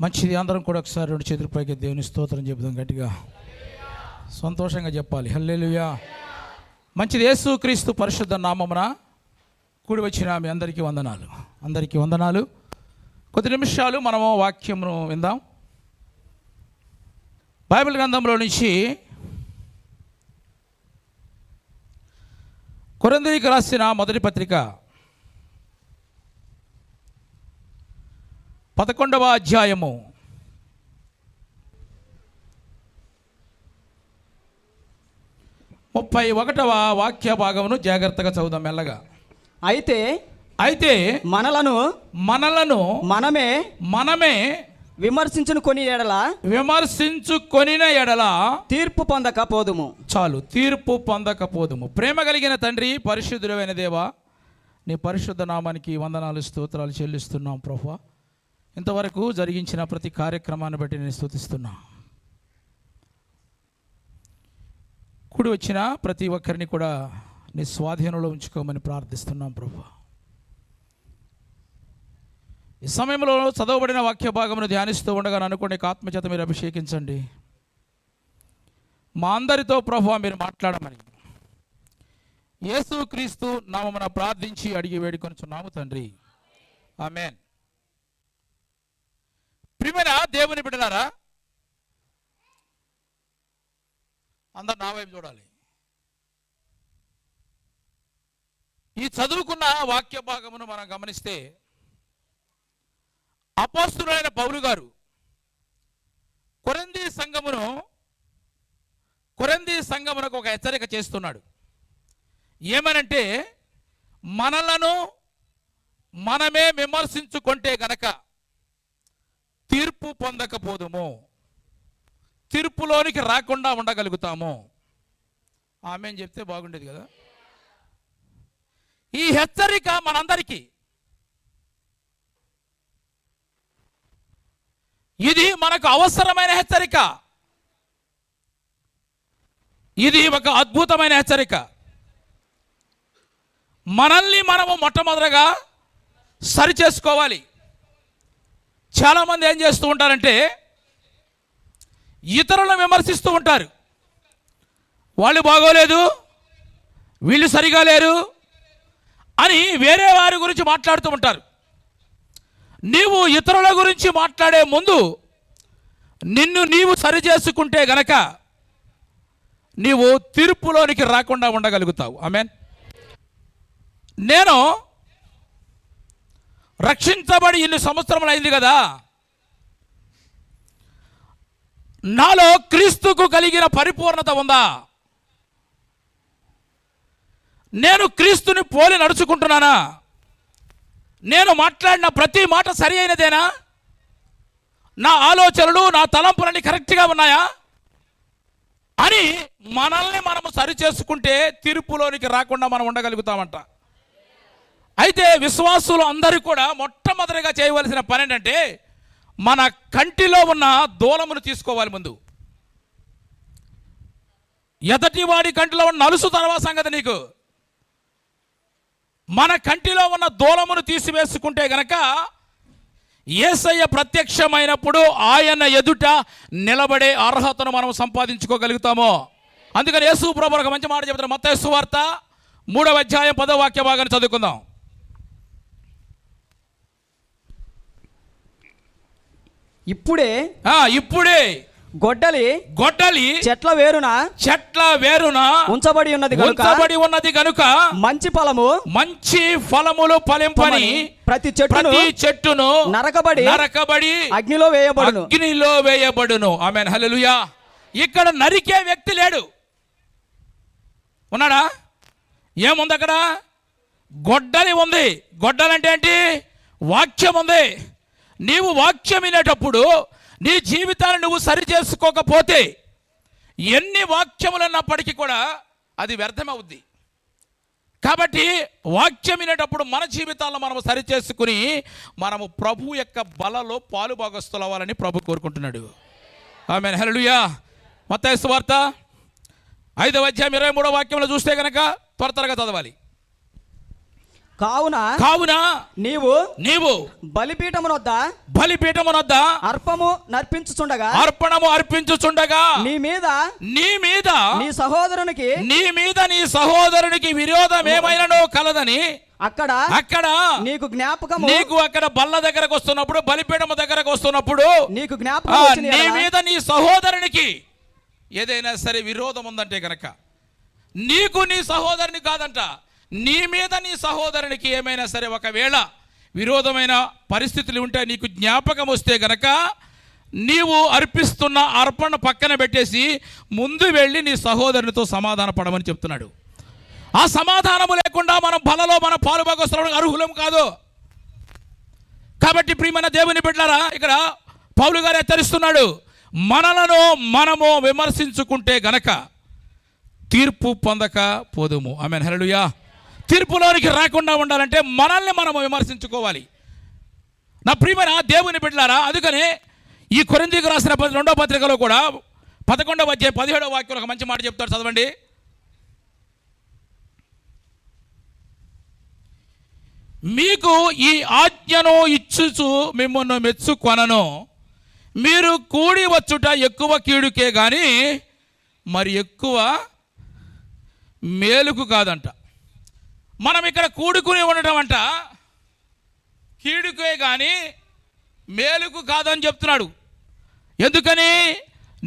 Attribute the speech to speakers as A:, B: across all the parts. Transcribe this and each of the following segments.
A: మంచిది. అందరం కూడా ఒకసారి రెండు చేతుల పైకి దేవుని స్తోత్రం చెబుదాం గట్టిగా, సంతోషంగా చెప్పాలి. హల్లెలూయా. మంచిది. యేసు క్రీస్తు పరిశుద్ధ నామమున కూడి వచ్చిన మీ అందరికీ వందనాలు, అందరికీ వందనాలు. కొద్ది నిమిషాలు మనము వాక్యమును విందాం. బైబిల్ గ్రంథంలో నుంచి కొరింథీయులకు రాసిన మొదటి పత్రిక 11వ అధ్యాయము 31వ వాక్య భాగమును జాగ్రత్తగా చదువుదాం మెల్లగా. అయితే మనలను మనమే విమర్శించుకొనిన ఎడల
B: తీర్పు పొందకపోదుము.
A: చాలు, తీర్పు పొందకపోదుము. ప్రేమ కలిగిన తండ్రి, పరిశుద్ధుడైన దేవా, నీ పరిశుద్ధ నామానికి వందనాలు స్తోత్రాలు చెల్లిస్తున్నాం ప్రభువా. ఇంతవరకు జరిగించిన ప్రతి కార్యక్రమాన్ని బట్టి నేను స్తుతిస్తున్నా. కూడి వచ్చిన ప్రతి ఒక్కరిని కూడా నీ స్వాధీనంలో ఉంచుకోమని ప్రార్థిస్తున్నాం ప్రభువా. ఈ సమయంలో చదవబడిన వాక్య భాగమును ధ్యానిస్తూ ఉండగా అనుకునే ఆత్మచేత మీరు అభిషేకించండి. మా అందరితో ప్రభువా మీరు మాట్లాడమని యేసు క్రీస్తు నామమున ప్రార్థించి అడిగి వేడుకొనుచున్నాము తండ్రి, ఆమేన్. ప్రియమైన దేవుని బిడ్డలారా, అందరు నా వైపు చూడాలి. ఈ చదువుకున్న వాక్య భాగమును మనం గమనిస్తే అపోస్తలుడైన పౌలు గారు కొరింథీ సంఘమునకు ఒక హెచ్చరిక చేస్తున్నాడు. ఏమనంటే, మనలను మనమే విమర్శించుకుంటే గనక తీర్పు పొందకపోదుము, తీర్పులోనికి రాకుండా ఉండగలుగుతాము. ఆమేన్ చెప్తే బాగుండేది కదా. ఈ హెచ్చరిక మనందరికీ, ఇది మనకు అవసరమైన హెచ్చరిక. ఇది ఒక అద్భుతమైన హెచ్చరిక. మనల్ని మనము మొట్టమొదటగా సరిచేసుకోవాలి. చాలామంది ఏం చేస్తూ ఉంటారంటే, ఇతరులను విమర్శిస్తూ ఉంటారు. వాళ్ళు బాగోలేదు, వీళ్ళు సరిగా లేరు అని వేరే వారి గురించి మాట్లాడుతూ ఉంటారు. నీవు ఇతరుల గురించి మాట్లాడే ముందు నిన్ను నీవు సరిచేసుకుంటే గనక నీవు తీర్పులోనికి రాకుండా ఉండగలుగుతావు. ఆమేన్. నేను రక్షించబడి ఇన్ని సంవత్సరములు అయింది కదా, నాలో క్రీస్తుకు కలిగిన పరిపూర్ణత ఉందా? నేను క్రీస్తుని పోలి నడుచుకుంటున్నానా? నేను మాట్లాడిన ప్రతి మాట సరి అయినదేనా? నా ఆలోచనలు, నా తలంపులన్నీ కరెక్ట్గా ఉన్నాయా అని మనల్ని మనము సరి చేసుకుంటే తీర్పులోనికి రాకుండా మనం ఉండగలుగుతామంట. అయితే విశ్వాసులు అందరూ కూడా మొట్టమొదటిగా చేయవలసిన పని ఏంటంటే, మన కంటిలో ఉన్న దూలమును తీసుకోవాలి ముందు. ఎదటివాడి కంటిలో ఉన్న నలుసు తర్వాత సంగతి నీకు. మన కంటిలో ఉన్న దూలమును తీసివేసుకుంటే గనక యేసయ్య ప్రత్యక్షమైనప్పుడు ఆయన ఎదుట నిలబడే అర్హతను మనం సంపాదించుకోగలుగుతాము. అందుకని యేసు ప్రభువు ఒక మంచి మాట చెబుతారు. మత్తయి సువార్త 3వ అధ్యాయం 10వ వాక్య భాగాన్ని చదువుకుందాం.
B: ఇప్పుడే గొడ్డలి చెట్ల వేరున ఉంచబడి ఉన్నది గనుక మంచి ఫలములు ఫలింపని ప్రతి చెట్టును నరకబడి అగ్నిలో వేయబడును. ఆమేన్, హల్లెలూయా. ఇక్కడ నరికే వ్యక్తి లేడు, ఉన్నాడా? ఏముంది అక్కడ? గొడ్డలి ఉంది. గొడ్డలి అంటే ఏంటి? వాక్యం ఉంది. నీవు వాక్యం వినేటప్పుడు నీ జీవితాన్ని నువ్వు సరి చేసుకోకపోతే ఎన్ని వాక్యములన్నప్పటికీ కూడా అది వ్యర్థమవుద్ది. కాబట్టి వాక్యం వినేటప్పుడు మన జీవితాలను మనము సరి చేసుకుని మనము ప్రభు యొక్క బలలో పాలు భాగస్తులు అవ్వాలని ప్రభు కోరుకుంటున్నాడు. ఆమేన్, హల్లెలూయా. మత్తయి సువార్త 5వ అధ్యాయం 23వ వాక్యంలో చూస్తే కనుక త్వరగా చదవాలి. కావున
C: నీవు
B: బలిపీఠమునొద్ద
C: అర్పణము
B: అర్పించుచుండగా
C: నీ మీద
B: నీ
C: సహోదరునికి
B: విరోధం ఏమైనానో కలదని
C: అక్కడ
B: నీకు అక్కడ బల్ల దగ్గరకు వస్తున్నప్పుడు, బలిపీఠము దగ్గరకు వస్తున్నప్పుడు
C: నీకు జ్ఞాపకం
B: నీ మీద నీ సహోదరునికి ఏదైనా సరే విరోధం ఉందంటే గనక, నీకు నీ సహోదరుని కాదంట, నీ మీద నీ సహోదరునికి ఏమైనా సరే ఒకవేళ విరోధమైన పరిస్థితులు ఉంటే, నీకు జ్ఞాపకం వస్తే గనక నీవు అర్పిస్తున్న అర్పణ పక్కన పెట్టేసి ముందు వెళ్ళి నీ సహోదరునితో సమాధాన పడమని చెప్తున్నాడు. ఆ సమాధానము లేకుండా మనం బలలో మన పాలుభాగస్తులకు అర్హులం కాదు. కాబట్టి ప్రియమైన దేవుని బిడ్డలారా, ఇక్కడ పౌలు గారు హెచ్చరిస్తున్నాడు, మనలను మనము విమర్శించుకుంటే గనక తీర్పు పొందక పోదుము. ఆమేన్, హల్లెలూయా. తీర్పులోనికి రాకుండా ఉండాలంటే మనల్ని మనము విమర్శించుకోవాలి. నా ప్రియమైన దేవుని బిడ్డలారా, అందుకనే ఈ కొరింథీయులకు రాసిన 2వ పత్రికలో కూడా 11వ అధ్యాయం 17వ వాక్యంలో ఒక మంచి మాట చెప్తాడు, చదవండి. మీకు ఈ ఆజ్ఞను ఇచ్చుచు మిమ్మల్ని మెచ్చుకొనను, మీరు కూడి వచ్చుట ఎక్కువ కీడుకే గాని మరి ఎక్కువ మేలుకు కాదంట. మనం ఇక్కడ కూడుకుని ఉండటం అంట కీడుకే కానీ మేలుకు కాదని చెప్తున్నాడు. ఎందుకని?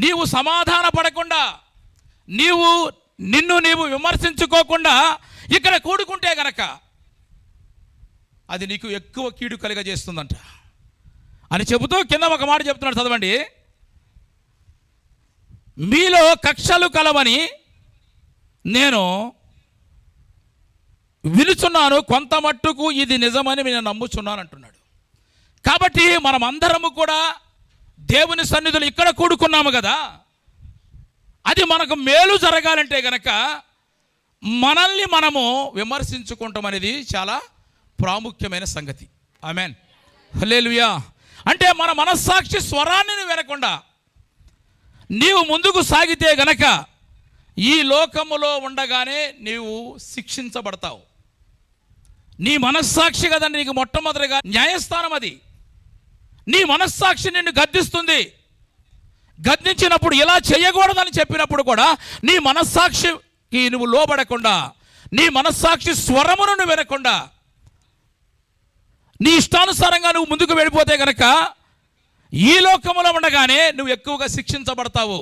B: నీవు సమాధాన పడకుండా, నిన్ను విమర్శించుకోకుండా ఇక్కడ కూడుకుంటే గనక అది నీకు ఎక్కువ కీడు కలుగజేస్తుందంట అని చెబుతూ కింద ఒక మాట చెప్తున్నాడు, చదవండి. మీలో కక్షలు కలవని నేను వినుచున్నాను, కొంత మట్టుకు ఇది నిజమని నేను నమ్ముచున్నాను అంటున్నాడు. కాబట్టి మనం అందరము కూడా దేవుని సన్నిధిలో ఇక్కడ కూడుకున్నాము కదా, అది మనకు మేలు జరగాలంటే గనక మనల్ని మనము విమర్శించుకుంటాం అనేది చాలా ప్రాముఖ్యమైన సంగతి. ఆమేన్, హల్లెలూయా. అంటే మన మనస్సాక్షి స్వరాన్ని వినకుండా నీవు ముందుకు సాగితే గనక ఈ లోకములో ఉండగానే నీవు శిక్షించబడతావు. నీ మనస్సాక్షి కదండి నీకు మొట్టమొదటిగా న్యాయస్థానం. అది నీ మనస్సాక్షి నిన్ను గద్దిస్తుంది. గద్దించినప్పుడు ఇలా చేయకూడదని చెప్పినప్పుడు కూడా నీ మనస్సాక్షికి నువ్వు లోబడకుండా, నీ మనస్సాక్షి స్వరమును నువ్వు వినకుండా నీ ఇష్టానుసారంగా నువ్వు ముందుకు వెళ్ళిపోతే గనక ఈ లోకములో ఉండగానే నువ్వు ఎక్కువగా శిక్షించబడతావు.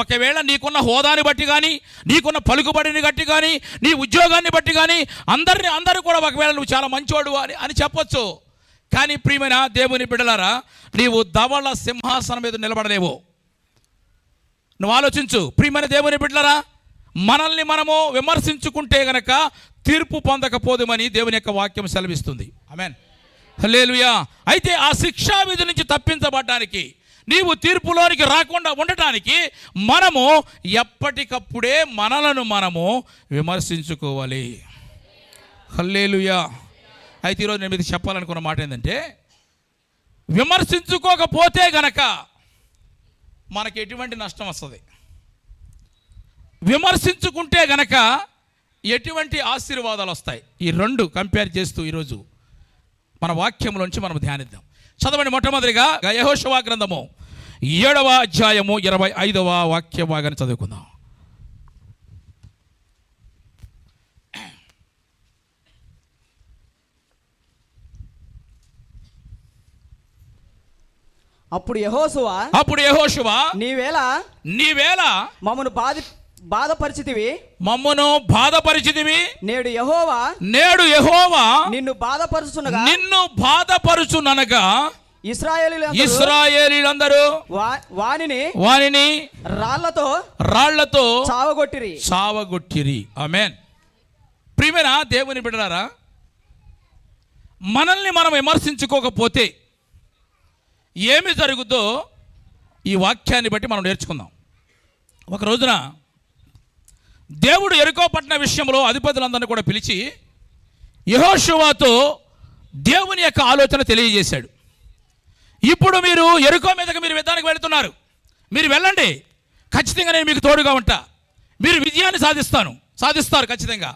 B: ఒకవేళ నీకున్న హోదాని బట్టి కానీ, నీకున్న పలుకుబడిని బట్టి కానీ, నీ ఉద్యోగాన్ని బట్టి కానీ అందరూ కూడా ఒకవేళ నువ్వు చాలా మంచివాడు అని చెప్పొచ్చు. కానీ ప్రియమైన దేవుని బిడ్డలారా, నీవు ధవళ సింహాసనం మీద నిలబడలేవు. నువ్వు ఆలోచించు ప్రియమైన దేవుని బిడ్డలారా, మనల్ని మనము విమర్శించుకుంటే గనక తీర్పు పొందకపోదుమని దేవుని యొక్క వాక్యం సెలవిస్తుంది. ఆమేన్, హల్లెలూయా. అయితే ఆ శిక్షా విధి నుంచి తప్పించబడడానికి, నీవు తీర్పులోనికి రాకుండా ఉండటానికి మనము ఎప్పటికప్పుడే మనలను మనము విమర్శించుకోవాలి. హల్లెలూయా. అయితే ఈరోజు నేను మీకు చెప్పాలనుకున్న మాట ఏంటంటే, విమర్శించుకోకపోతే గనక మనకి ఎటువంటి నష్టం వస్తుంది, విమర్శించుకుంటే గనక ఎటువంటి ఆశీర్వాదాలు వస్తాయి. ఈ రెండు కంపేర్ చేస్తూ ఈరోజు మన వాక్యంలోంచి మనం ధ్యానిద్దాం. చదవండి. మొట్టమొదటిగా యెహోషువ గ్రంథము 7వ అధ్యాయము 25వ వాక్య భాగాన్ని చదువుకుందాం.
C: అప్పుడు యెహోషువ
B: నీవేళ
C: మమ్మను
B: బాధపరిచితివి,
C: నేడు
B: యెహోవా
C: నిన్ను
B: బాధపరుచుననగా ఇశ్రాయేలీయులందరూ వానిని రాళ్లతో చావగొట్టిరి. ఆమేన్. ప్రియమైన దేవుని బిడ్డలారా, మనల్ని మనం విమర్శించుకోకపోతే ఏమి జరుగుద్దో ఈ వాక్యాన్ని బట్టి మనం నేర్చుకుందాం. ఒక రోజున దేవుడు యెరికో పట్టణ విషయంలో అధిపతులందరినీ కూడా పిలిచి యెహోషువతో దేవుని యొక్క ఆలోచన తెలియజేశాడు. ఇప్పుడు మీరు యెరికో మీదకి మీరు యుద్ధానికి వెళుతున్నారు, మీరు వెళ్ళండి, ఖచ్చితంగా నేను మీకు తోడుగా ఉంటా, మీరు విజయాన్ని సాధిస్తారు ఖచ్చితంగా.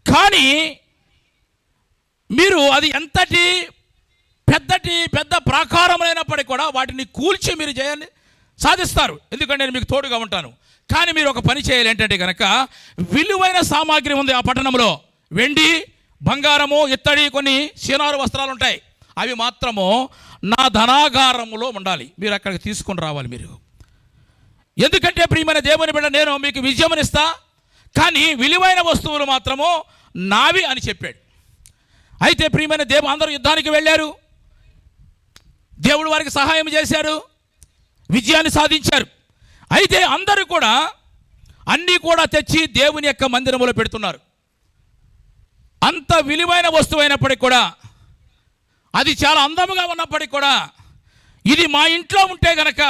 B: కానీ మీరు అది ఎంతటి పెద్ద ప్రాకారములైనప్పటికీ కూడా వాటిని కూల్చి మీరు చేయాలి సాధిస్తారు, ఎందుకంటే నేను మీకు తోడుగా ఉంటాను. కానీ మీరు ఒక పని చేయాలి ఏంటంటే కనుక, విలువైన సామాగ్రి ఉంది ఆ పట్టణంలో, వెండి బంగారము ఇత్తడి కొన్ని సినారు వస్త్రాలు ఉంటాయి, అవి మాత్రము నా ధనాగారములో ఉండాలి, మీరు అక్కడికి తీసుకొని రావాలి మీరు. ఎందుకంటే ప్రియమైన దేవుని బిడ్డ, నేను మీకు విజయమునిస్తా, కానీ విలువైన వస్తువులు మాత్రము నావి అని చెప్పాడు. అయితే ప్రియమైన అందరూ యుద్ధానికి వెళ్ళారు, దేవుడు వారికి సహాయం చేశారు, విజయాన్ని సాధించారు. అయితే అందరూ కూడా అన్నీ కూడా తెచ్చి దేవుని యొక్క మందిరములో పెడుతున్నారు. అంత విలువైన వస్తువు అయినప్పటికీ కూడా, అది చాలా అందముగా ఉన్నప్పటికీ కూడా, ఇది మా ఇంట్లో ఉంటే గనక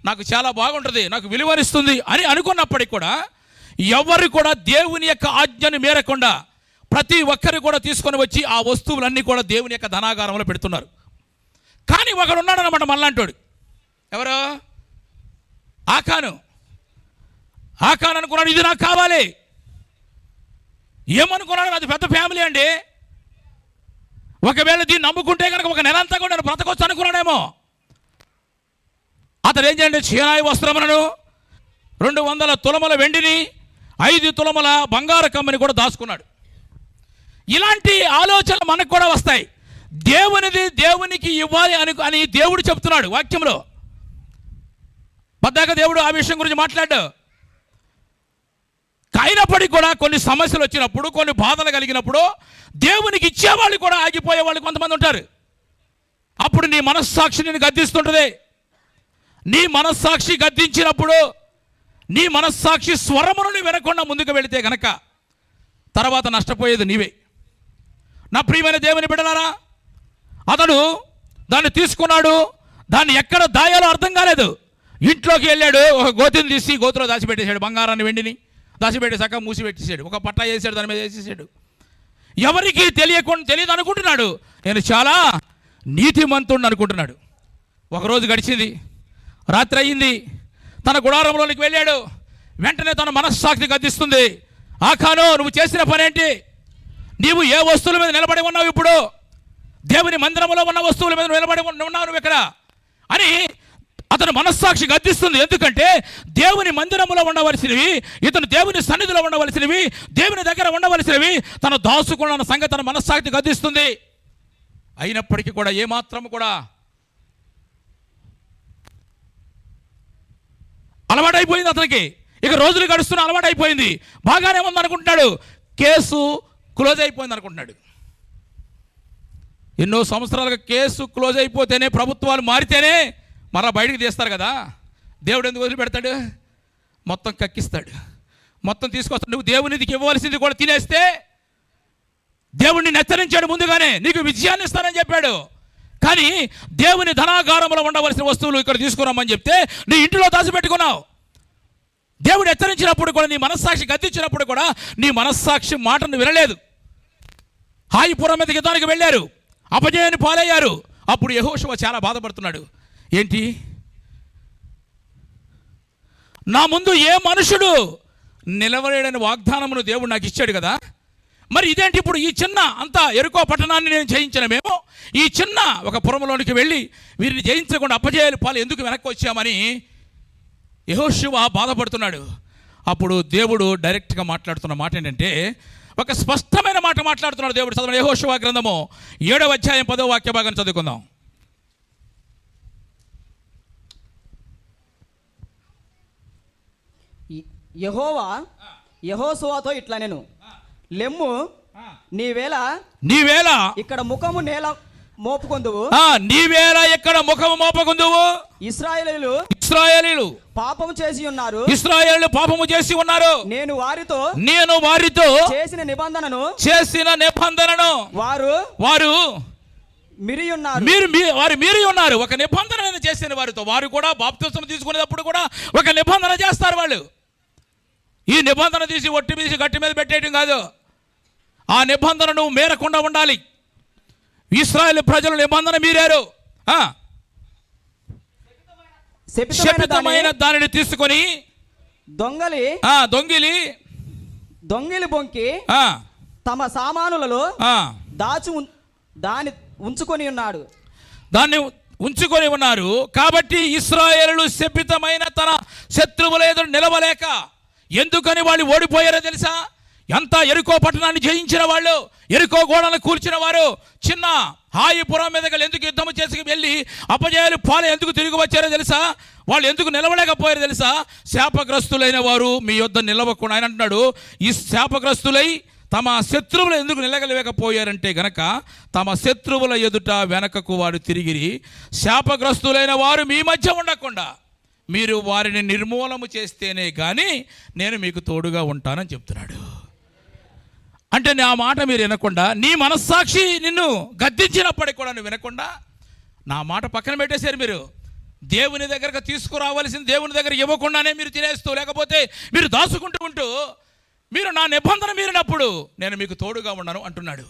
B: నాకు చాలా బాగుంటుంది, నాకు విలువనిస్తుంది అని అనుకున్నప్పటికీ కూడా, ఎవరు కూడా దేవుని యొక్క ఆజ్ఞను మేరకుండా ప్రతి ఒక్కరు కూడా తీసుకొని వచ్చి ఆ వస్తువులన్నీ కూడా దేవుని యొక్క ధనాగారంలో పెడుతున్నారు. కానీ ఒకడు ఉన్నాడు అన్నమాట మళ్ళంటోడు. ఎవరు? ఆకాను అనుకున్నాడు, ఇది నాకు కావాలి. ఏమనుకున్నాడు? అది పెద్ద ఫ్యామిలీ అండి, ఒకవేళ దీన్ని నమ్ముకుంటే కనుక ఒక నెల అంతా కూడా నేను బ్రతకొచ్చు అనుకున్నాడేమో. అతను ఏం చేయండి, చీనాయి వస్త్రములను 200 తులముల వెండిని 5 తులముల బంగారు కమ్మని కూడా దాచుకున్నాడు. ఇలాంటి ఆలోచనలు మనకు కూడా వస్తాయి. దేవునికి ఇవ్వాలి అని దేవుడు చెప్తున్నాడు వాక్యంలో. పద్దాక దేవుడు ఆ విషయం గురించి మాట్లాడు. అయినప్పటికీ కూడా కొన్ని సమస్యలు వచ్చినప్పుడు, కొన్ని బాధలు కలిగినప్పుడు దేవునికి ఇచ్చేవాళ్ళు కూడా ఆగిపోయే వాళ్ళు కొంతమంది ఉంటారు. అప్పుడు నీ మనస్సాక్షి నేను గద్దిస్తుంటుంది. నీ మనస్సాక్షి గద్దించినప్పుడు, నీ మనస్సాక్షి స్వరమును వినకుండా ముందుకు వెళితే గనక తర్వాత నష్టపోయేది నీవే. నా ప్రియమైన దేవుని బిడ్డలారా, అతడు దాన్ని తీసుకున్నాడు, దాన్ని ఎక్కడ దాయాలో అర్థం కాలేదు. ఇంట్లోకి వెళ్ళాడు, ఒక గోతిని తీసి గోతులో దాచిపెట్టేశాడు, బంగారాన్ని వెండిని దాచిపెట్టి చక్కగా మూసిపెట్టేశాడు, ఒక పట్టా వేసాడు, దాని మీద వేసేసాడు. ఎవరికి తెలియదు అనుకుంటున్నాడు, నేను చాలా నీతిమంతుడిని అనుకుంటున్నాడు. ఒకరోజు గడిచింది, రాత్రి అయ్యింది, తన గుడారంలోనికి వెళ్ళాడు. వెంటనే తన మనస్సాక్షి గద్దిస్తుంది, ఆకాను నువ్వు చేసిన పనేంటి? నీవు ఏ వస్తువుల మీద నిలబడి ఉన్నావు? ఇప్పుడు దేవుని మందిరంలో ఉన్న వస్తువుల మీద నిలబడి ఉన్నావు నువ్వు ఇక్కడ అని అతను మనస్సాక్షి గద్దిస్తుంది. ఎందుకంటే దేవుని మందిరంలో ఉండవలసినవి, ఇతను దేవుని సన్నిధిలో ఉండవలసినవి, దేవుని దగ్గర ఉండవలసినవి తను దాచుకున్న సంగతి తన మనస్సాక్షి గద్దిస్తుంది. అయినప్పటికీ కూడా ఏమాత్రం కూడా అలవాటైపోయింది అతనికి. ఇక రోజులు గడుస్తున్న అలవాటైపోయింది, బాగానే ఉంది అనుకుంటున్నాడు. కేసు క్లోజ్ అయిపోయింది అనుకుంటున్నాడు. ఎన్నో సంవత్సరాలుగా కేసు క్లోజ్ అయిపోతేనే, ప్రభుత్వాలు మారితేనే మరలా బయటికి తీస్తారు కదా. దేవుడు ఎందుకు వదిలిపెడతాడు? మొత్తం కక్కిస్తాడు, మొత్తం తీసుకొస్తాడు. నువ్వు దేవునికి ఇవ్వవలసింది కూడా తినేస్తే దేవుడిని హెచ్చరించాడు ముందుగానే, నీకు విజయాన్ని ఇస్తానని చెప్పాడు. కానీ దేవుని ధనాగారంలో ఉండవలసిన వస్తువులు ఇక్కడ తీసుకురామని చెప్తే నీ ఇంటిలో దాచిపెట్టుకున్నావు. దేవుడు హెచ్చరించినప్పుడు కూడా, నీ మనస్సాక్షి గద్దించినప్పుడు కూడా నీ మనస్సాక్షి మాటను వినలేదు. హాయిపురం మీద యుద్ధానికి వెళ్ళారు, అపజయాన్ని పాలయ్యారు. అప్పుడు యెహోషువ చాలా బాధపడుతున్నాడు. ఏంటి, నా ముందు ఏ మనుషుడు నిలవలేడని వాగ్దానమును దేవుడు నాకు ఇచ్చాడు కదా, మరి ఇదేంటి ఇప్పుడు ఈ చిన్న అంత ఎరుకో పట్టణాన్ని నేను జయించడమేమో, ఈ చిన్న ఒక పురంలోనికి వెళ్ళి వీరిని జయించకుండా అపజయాలు పాలు ఎందుకు వెనక్కి వచ్చామని యెహోషువ బాధపడుతున్నాడు. అప్పుడు దేవుడు డైరెక్ట్గా మాట్లాడుతున్న మాట ఏంటంటే, ఒక స్పష్టమైన మాట మాట్లాడుతున్నాడు దేవుడు. చదవండి, యెహోషువ గ్రంథము 7వ అధ్యాయం 10వ వాక్య భాగాన్ని చదువుకుందాం.
C: యెహోవా యెహోషువతో ఇట్లా నేను లెమ్ము, నీవేళ ఇక్కడ ముఖము నేల మోపుకొందువు,
B: నీవేళ ఇక్కడ ముఖము మోపకొందువు. ఇశ్రాయేలీయులు
C: పాపము చేసి ఉన్నారు,
B: ఇశ్రాయేలు పాపము చేసి ఉన్నారు.
C: నేను వారితో చేసిన నిబంధనను వారు మీరి ఉన్నారు.
B: ఒక నిబంధన చేసిన వారితో, వారు కూడా బాప్తిస్మం తీసుకునేటప్పుడు కూడా ఒక నిబంధన చేస్తారు వాళ్ళు. ఈ నిబంధన తీసి ఒట్టి తీసి గట్టి మీద పెట్టేయడం కాదు, ఆ నిబంధనను మేరకుండా ఉండాలి. ఇశ్రాయేలు ప్రజలు నిబంధన మీరారు. శపితమైన దానిని తీసుకొని
C: దొంగిలి బొంకి తమ సామానులలో దాన్ని ఉంచుకొని ఉన్నాడు.
B: దాన్ని ఉంచుకొని ఉన్నారు. కాబట్టి ఇశ్రాయేలు శపితమైన తన శత్రువుల ఎదురు నిలవలేక ఎందుకని వాళ్ళు ఓడిపోయారో తెలుసా? ఎంత ఎరుకో పట్టణాన్ని జయించిన వాళ్ళు, ఎరుకో గోడలను కూల్చిన వారు, చిన్న హాయిపురం మీదకి ఎందుకు యుద్ధం చేసి వెళ్ళి అపజయాలు పాలు ఎందుకు తిరిగి వచ్చారో తెలుసా? వాళ్ళు ఎందుకు నిలవలేకపోయారో తెలుసా? శాపగ్రస్తులైన వారు మీ యొద్ద నిలవకుండా. ఆయన అంటున్నాడు, ఈ శాపగ్రస్తులై తమ శత్రువులు ఎందుకు నిలగలేకపోయారంటే గనక తమ శత్రువుల ఎదుట వెనకకు వారు తిరిగిరి. శాపగ్రస్తులైన వారు మీ మధ్య ఉండకుండా మీరు వారిని నిర్మూలము చేస్తేనే కానీ నేను మీకు తోడుగా ఉంటానని చెప్తున్నాడు. అంటే నా మాట మీరు వినకుండా, నీ మనస్సాక్షి నిన్ను గద్దించినప్పటికి కూడా నువ్వు వినకుండా నా మాట పక్కన పెట్టేశారు. మీరు దేవుని దగ్గరకు తీసుకురావాల్సింది దేవుని దగ్గర ఇవ్వకుండానే మీరు తినేస్తూ, లేకపోతే మీరు దాచుకుంటూ ఉంటూ మీరు నా నిబంధన మీరినప్పుడు నేను మీకు తోడుగా ఉన్నాను అంటున్నాడు.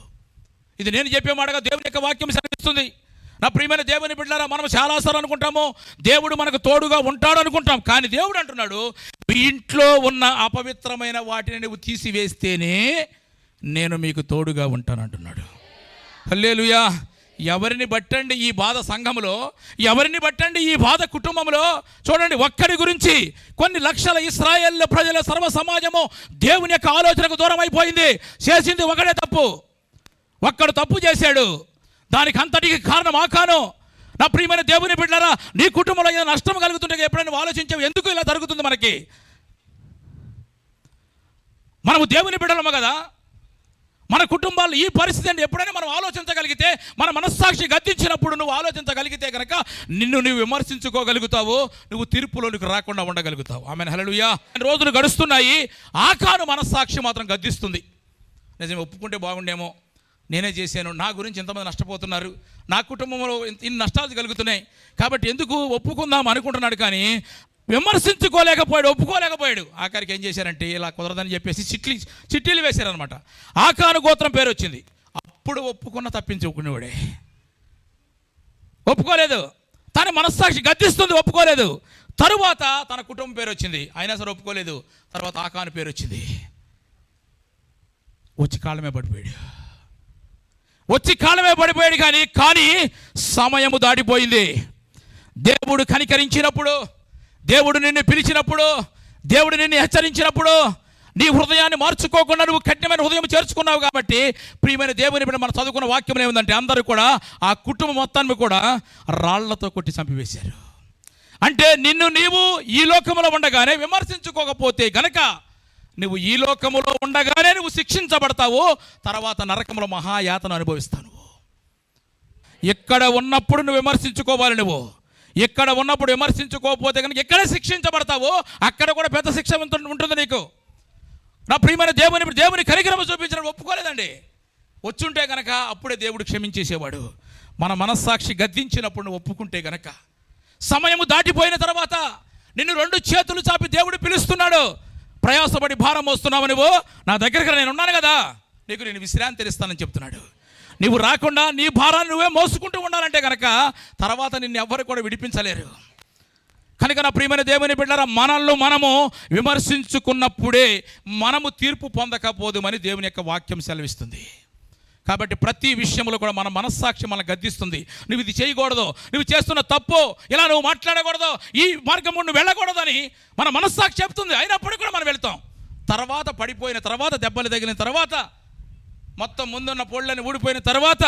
B: ఇది నేను చెప్పే మాటగా దేవుని యొక్క వాక్యం సెలవిస్తుంది. నా ప్రియమైన దేవుని బిడ్డలారా, మనం చాలాసార్లు అనుకుంటాము దేవుడు మనకు తోడుగా ఉంటాడు అనుకుంటాం. కానీ దేవుడు అంటున్నాడు, మీ ఇంట్లో ఉన్న అపవిత్రమైన వాటిని నువ్వు తీసివేస్తేనే నేను మీకు తోడుగా ఉంటాను అంటున్నాడు. హల్లెలూయా. ఎవరిని బట్టండి ఈ బాధ సంఘంలో, ఎవరిని బట్టండి ఈ బాధ కుటుంబంలో. చూడండి, ఒక్కడి గురించి కొన్ని లక్షల ఇశ్రాయేల్ ప్రజల సర్వ సమాజము దేవుని యొక్క ఆలోచనకు దూరం అయిపోయింది. చేసింది ఒకడే తప్పు, ఒక్కడు తప్పు చేశాడు. దానికి అంతటికి కారణం ఆకాను. నా ప్రియమైన దేవుని బిడ్డలారా, నీ కుటుంబంలో ఏదైనా నష్టం కలుగుతుంటే ఎప్పుడైనా ఆలోచించావు ఎందుకు ఇలా జరుగుతుంది మనకి? మనము దేవుని బిడ్డలము కదా, మన కుటుంబాల్లో ఈ పరిస్థితి అంటే ఎప్పుడైనా మనం ఆలోచించగలిగితే, మన మనస్సాక్షి గద్దించినప్పుడు నువ్వు ఆలోచించగలిగితే కనుక నిన్ను నువ్వు విమర్శించుకోగలుగుతావు, నువ్వు తీర్పులోనికి రాకుండా ఉండగలుగుతావు. ఆమెన్. హల్లెలూయా. రోజులు గడుస్తున్నాయి, ఆకాను మనస్సాక్షి మాత్రం గద్దిస్తుంది. నిజం ఒప్పుకుంటే బాగుండేమో, నేనే చేశాను, నా గురించి ఎంతమంది నష్టపోతున్నారు, నా కుటుంబంలో ఇన్ని నష్టాలు కలుగుతున్నాయి, కాబట్టి ఎందుకు ఒప్పుకుందాం అనుకుంటున్నాడు. కానీ విమర్శించుకోలేకపోయాడు, ఒప్పుకోలేకపోయాడు. ఆఖరికి ఏం చేశారంటే ఇలా కుదరదని చెప్పేసి చిట్టీలు వేశారనమాట. ఆకాను గోత్రం పేరు వచ్చింది. అప్పుడు ఒప్పుకున్న తప్పించుకునేవాడే. ఒప్పుకోలేదు, తన మనస్సాక్షి గద్దిస్తుంది, ఒప్పుకోలేదు. తరువాత తన కుటుంబం పేరు వచ్చింది, అయినా సరే ఒప్పుకోలేదు. తర్వాత ఆకాను పేరు వచ్చింది. వచ్చి కాళ్ళమే పడిపోయాడు. కానీ సమయము దాటిపోయింది. దేవుడు కనికరించినప్పుడు, దేవుడు నిన్ను పిలిచినప్పుడు, దేవుడు నిన్ను హెచ్చరించినప్పుడు నీ హృదయాన్ని మార్చుకోకుండా నువ్వు కఠినమైన హృదయం చేర్చుకున్నావు. కాబట్టి ప్రియమైన దేవుని బిడ్డ, మనం చదువుకున్న వాక్యం ఏముందంటే అందరూ కూడా ఆ కుటుంబం మొత్తాన్ని కూడా రాళ్లతో కొట్టి చంపివేశారు. అంటే నిన్ను నీవు ఈ లోకంలో ఉండగానే విమర్శించుకోకపోతే గనక నువ్వు ఈ లోకములో ఉండగానే నువ్వు శిక్షించబడతావు, తర్వాత నరకంలో మహాయాతను అనుభవిస్తావు. ఇక్కడ ఉన్నప్పుడు నువ్వు విమర్శించుకోవాలి. నువ్వు ఇక్కడ ఉన్నప్పుడు విమర్శించుకోకపోతే కనుక ఎక్కడే శిక్షించబడతావో అక్కడ కూడా పెద్ద శిక్ష ఉంటుంది నీకు. నా ప్రియమైన దేవుని కనికరమ చూపించడం ఒప్పుకోలేదండి. వచ్చుంటే కనుక అప్పుడే దేవుడు క్షమించేసేవాడు. మన మనస్సాక్షి గద్దించినప్పుడు నువ్వు ఒప్పుకుంటే కనుక, సమయము దాటిపోయిన తర్వాత నిన్ను రెండు చేతులు చాపి దేవుడు పిలుస్తున్నాడు. ప్రయాసపడి భారం మోస్తున్నావు నువ్వు, నా దగ్గరికి నేను ఉన్నాను కదా, నీకు నేను విశ్రాంతి ఇస్తానని చెప్తున్నాడు. నువ్వు రాకుండా నీ భారాన్ని నువ్వే మోసుకుంటూ ఉండాలంటే కనుక తర్వాత నిన్ను ఎవ్వరు కూడా విడిపించలేరు. కనుక నా ప్రియమైన దేవుని బిడ్డలారా, మనల్ని మనము విమర్శించుకున్నప్పుడే మనము తీర్పు పొందకపోదుమని దేవుని యొక్క వాక్యం సెలవిస్తుంది. కాబట్టి ప్రతి విషయంలో కూడా మన మనస్సాక్షి మనల్ని గద్దిస్తుంది. నువ్వు ఇది చేయకూడదు, నువ్వు చేస్తున్న తప్పు, ఇలా నువ్వు మాట్లాడకూడదు, ఈ మార్గం నువ్వు వెళ్ళకూడదు అని మన మనస్సాక్షి చెప్తుంది. అయినప్పుడు కూడా మనం వెళ్తాం. తర్వాత పడిపోయిన తర్వాత, దెబ్బలు తగిలిన తర్వాత, మొత్తం ముందున్న పొళ్ళని ఊడిపోయిన తర్వాత,